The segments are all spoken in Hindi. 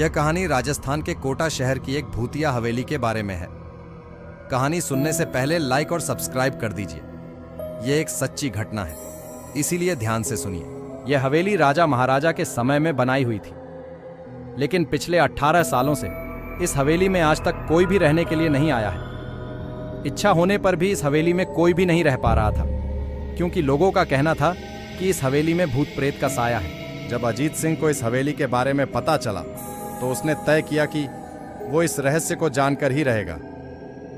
यह कहानी राजस्थान के कोटा शहर की एक भूतिया हवेली के बारे में है। कहानी सुनने से पहले लाइक और सब्सक्राइब कर दीजिए। यह एक सच्ची घटना है, इसीलिए ध्यान से सुनिए। यह हवेली राजा महाराजा के समय में बनाई हुई थी, लेकिन पिछले 18 सालों से इस हवेली में आज तक कोई भी रहने के लिए नहीं आया है। इच्छा होने पर भी इस हवेली में कोई भी नहीं रह पा रहा था, क्योंकि लोगों का कहना था कि इस हवेली में भूत प्रेत का साया है। जब अजीत सिंह को इस हवेली के बारे में पता चला तो उसने तय किया कि वो इस रहस्य को जानकर ही रहेगा।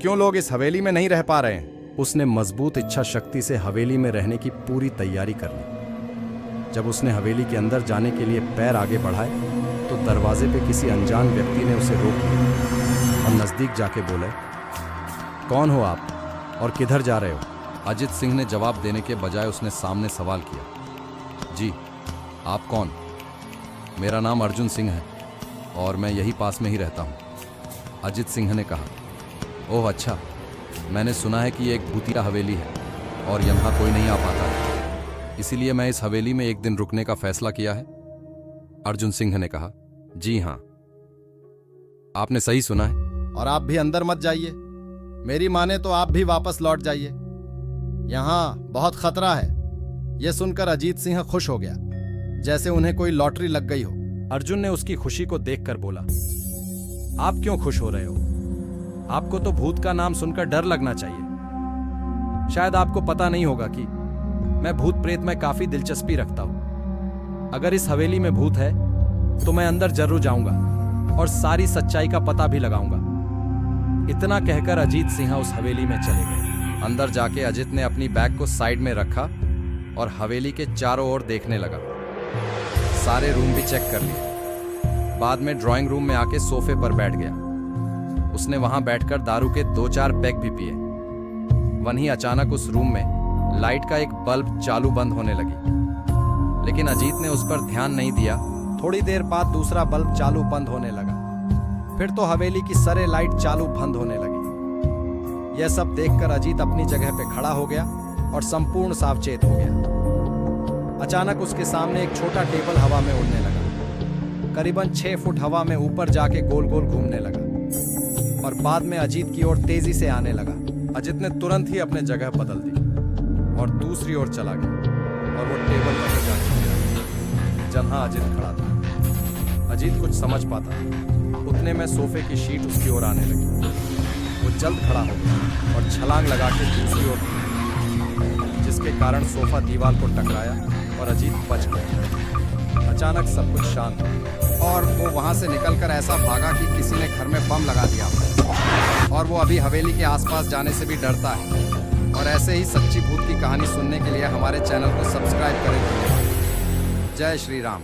क्यों लोग इस हवेली में नहीं रह पा रहे हैं? उसने मजबूत इच्छा शक्ति से हवेली में रहने की पूरी तैयारी कर ली। जब उसने हवेली के अंदर जाने के लिए पैर आगे बढ़ाए तो दरवाजे पे किसी अनजान व्यक्ति ने उसे रोक लिया और नजदीक जाके बोले, कौन हो आप और किधर जा रहे हो? अजीत सिंह ने जवाब देने के बजाय उसने सामने सवाल किया, जी आप कौन? मेरा नाम अर्जुन सिंह है और मैं यही पास में ही रहता हूँ। अजीत सिंह ने कहा, ओह अच्छा, मैंने सुना है कि ये एक भूतिया हवेली है और यहाँ कोई नहीं आ पाता है, इसीलिए मैं इस हवेली में एक दिन रुकने का फैसला किया है। अर्जुन सिंह ने कहा, जी हाँ, आपने सही सुना है। और आप भी अंदर मत जाइए, मेरी माने तो आप भी वापस लौट जाइए, यहाँ बहुत खतरा है। यह सुनकर अजीत सिंह खुश हो गया, जैसे उन्हें कोई लॉटरी लग गई हो। अर्जुन ने उसकी खुशी को देखकर बोला, आप क्यों खुश हो रहे हो? आपको तो भूत का नाम सुनकर डर लगना चाहिए। शायद आपको पता नहीं होगा कि मैं भूत प्रेत में काफी दिलचस्पी रखता हूं। अगर इस हवेली में भूत है तो मैं अंदर जरूर जाऊंगा और सारी सच्चाई का पता भी लगाऊंगा। इतना कहकर अजीत सिंह उस हवेली में चले गए। अंदर जाके अजीत ने अपनी बैग को साइड में रखा और हवेली के चारों ओर देखने लगा। सारे रूम भी चेक कर लिए। बाद में ड्राइंग रूम में आके सोफे पर बैठ गया। उसने वहां बैठकर दारू के 2-4 पैक भी पिए। वहीं अचानक उस रूम में लाइट का एक बल्ब चालू बंद होने लगी, लेकिन अजीत ने उस पर ध्यान नहीं दिया। थोड़ी देर बाद दूसरा बल्ब चालू बंद होने लगा। फिर तो हवेली की सारे लाइट चालू बंद होने लगी। यह सब देखकर अजीत अपनी जगह पे खड़ा हो गया और संपूर्ण सावचेत हो गया। अचानक उसके सामने एक छोटा टेबल हवा में उड़ने लगा। करीबन 6 फुट हवा में ऊपर जाके गोल गोल घूमने लगा और बाद में अजीत की ओर तेजी से आने लगा। अजीत ने तुरंत ही अपने जगह बदल दी और दूसरी ओर चला गया और वो टेबल पर जाके गिरा जहां अजीत खड़ा था। अजीत कुछ समझ पाता, उतने में सोफे की शीट उसकी ओर आने लगी। वो जल्द खड़ा हो गया और छलांग लगा के दूसरी ओर, जिसके कारण सोफा दीवार को टकराया और अजीत बच गया। अचानक सब कुछ शांत हुआ और वो वहां से निकलकर ऐसा भागा कि किसी ने घर में बम लगा दिया और वो अभी हवेली के आसपास जाने से भी डरता है। और ऐसे ही सच्ची भूत की कहानी सुनने के लिए हमारे चैनल को सब्सक्राइब करें। जय श्री राम।